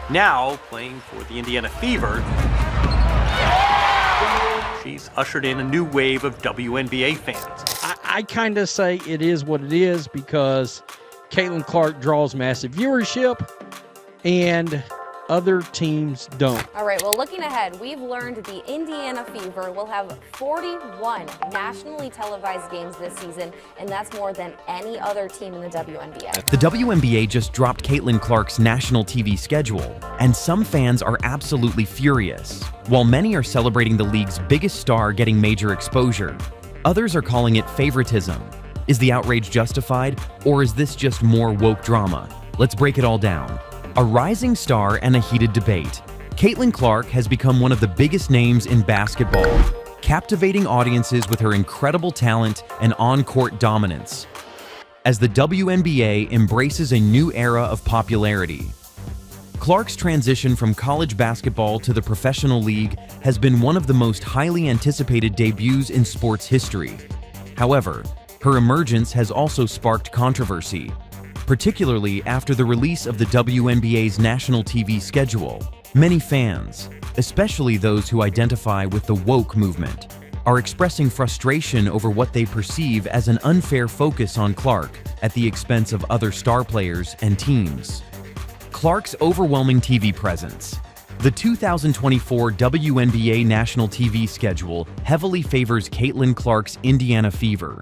Now, playing for the Indiana Fever, she's ushered in a new wave of WNBA fans. I kind of say it is what it is because Caitlin Clark draws massive viewership and other teams don't. All right, well, looking ahead, we've learned the Indiana Fever will have 41 nationally televised games this season, and that's more than any other team in the WNBA. The WNBA just dropped Caitlin Clark's national TV schedule, and some fans are absolutely furious. While many are celebrating the league's biggest star getting major exposure, others are calling it favoritism. Is the outrage justified, or is this just more woke drama? Let's break it all down. A rising star and a heated debate. Caitlin Clark has become one of the biggest names in basketball, captivating audiences with her incredible talent and on-court dominance. As the WNBA embraces a new era of popularity, Clark's transition from college basketball to the professional league has been one of the most highly anticipated debuts in sports history. However, her emergence has also sparked controversy, particularly after the release of the WNBA's national TV schedule. Many fans, especially those who identify with the woke movement, are expressing frustration over what they perceive as an unfair focus on Clark at the expense of other star players and teams. Clark's overwhelming TV presence. The 2024 WNBA national TV schedule heavily favors Caitlin Clark's Indiana Fever,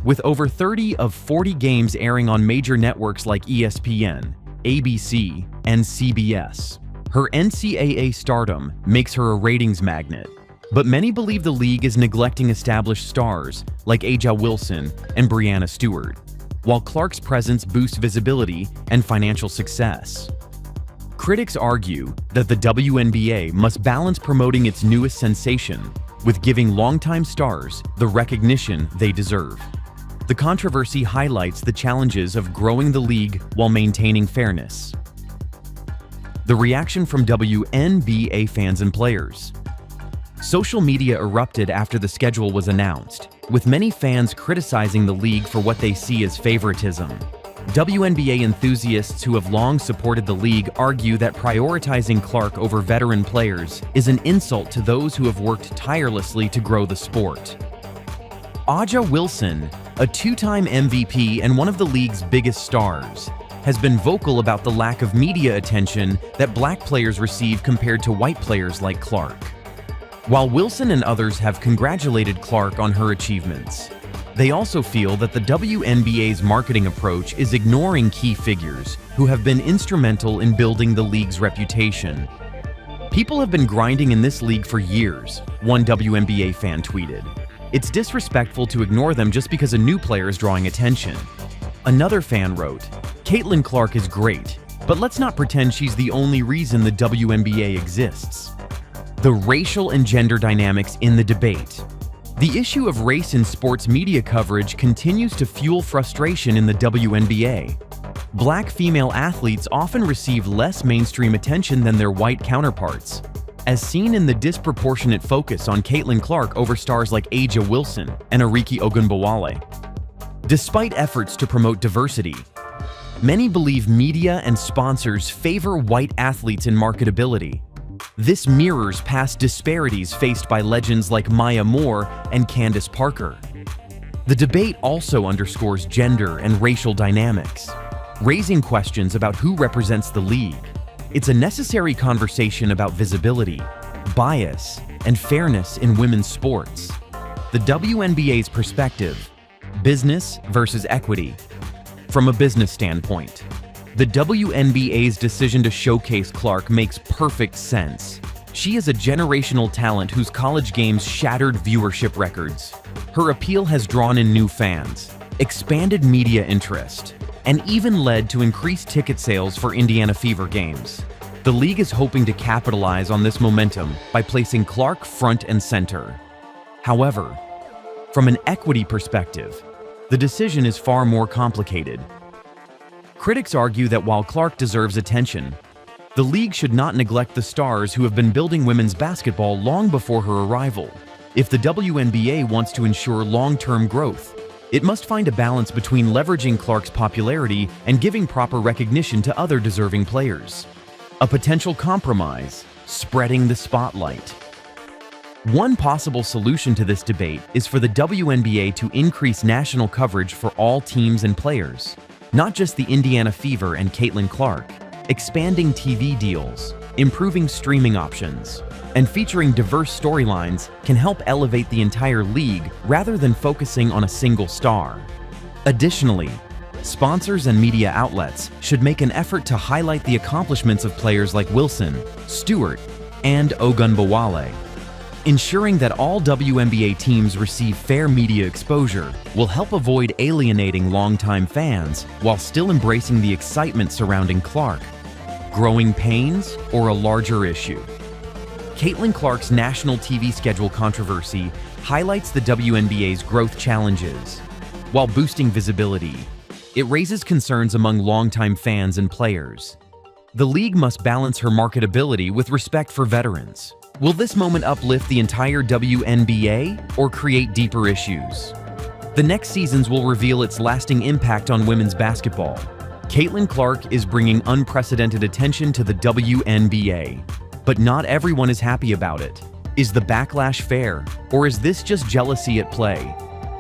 with over 30 of 40 games airing on major networks like ESPN, ABC, and CBS. Her NCAA stardom makes her a ratings magnet, but many believe the league is neglecting established stars like A'ja Wilson and Breanna Stewart, while Clark's presence boosts visibility and financial success. Critics argue that the WNBA must balance promoting its newest sensation with giving longtime stars the recognition they deserve. The controversy highlights the challenges of growing the league while maintaining fairness. The reaction from WNBA fans and players. Social media erupted after the schedule was announced, with many fans criticizing the league for what they see as favoritism. WNBA enthusiasts who have long supported the league argue that prioritizing Clark over veteran players is an insult to those who have worked tirelessly to grow the sport. A'ja Wilson, a two-time MVP and one of the league's biggest stars, has been vocal about the lack of media attention that black players receive compared to white players like Clark. While Wilson and others have congratulated Clark on her achievements, they also feel that the WNBA's marketing approach is ignoring key figures who have been instrumental in building the league's reputation. "People have been grinding in this league for years," one WNBA fan tweeted. "It's disrespectful to ignore them just because a new player is drawing attention." Another fan wrote, "Caitlin Clark is great, but let's not pretend she's the only reason the WNBA exists." The racial and gender dynamics in the debate. The issue of race in sports media coverage continues to fuel frustration in the WNBA. Black female athletes often receive less mainstream attention than their white counterparts, as seen in the disproportionate focus on Caitlin Clark over stars like A'ja Wilson and Arike Ogunbowale. Despite efforts to promote diversity, many believe media and sponsors favor white athletes in marketability. This mirrors past disparities faced by legends like Maya Moore and Candace Parker. The debate also underscores gender and racial dynamics, raising questions about who represents the league. It's a necessary conversation about visibility, bias, and fairness in women's sports. The WNBA's perspective: business versus equity. From a business standpoint, the WNBA's decision to showcase Clark makes perfect sense. She is a generational talent whose college games shattered viewership records. Her appeal has drawn in new fans, expanded media interest, and even led to increased ticket sales for Indiana Fever games. The league is hoping to capitalize on this momentum by placing Clark front and center. However, from an equity perspective, the decision is far more complicated. Critics argue that while Clark deserves attention, the league should not neglect the stars who have been building women's basketball long before her arrival. If the WNBA wants to ensure long-term growth, it must find a balance between leveraging Clark's popularity and giving proper recognition to other deserving players. A potential compromise: spreading the spotlight. One possible solution to this debate is for the WNBA to increase national coverage for all teams and players, not just the Indiana Fever and Caitlin Clark. Expanding TV deals, improving streaming options, and featuring diverse storylines can help elevate the entire league rather than focusing on a single star. Additionally, sponsors and media outlets should make an effort to highlight the accomplishments of players like Wilson, Stewart, and Ogunbowale. Ensuring that all WNBA teams receive fair media exposure will help avoid alienating longtime fans while still embracing the excitement surrounding Clark. Growing pains or a larger issue? Caitlin Clark's national TV schedule controversy highlights the WNBA's growth challenges. While boosting visibility, it raises concerns among longtime fans and players. The league must balance her marketability with respect for veterans. Will this moment uplift the entire WNBA or create deeper issues? The next seasons will reveal its lasting impact on women's basketball. Caitlin Clark is bringing unprecedented attention to the WNBA, but not everyone is happy about it. Is the backlash fair, or is this just jealousy at play?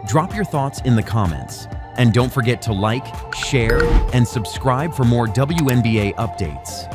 Drop your thoughts in the comments, and don't forget to like, share, and subscribe for more WNBA updates.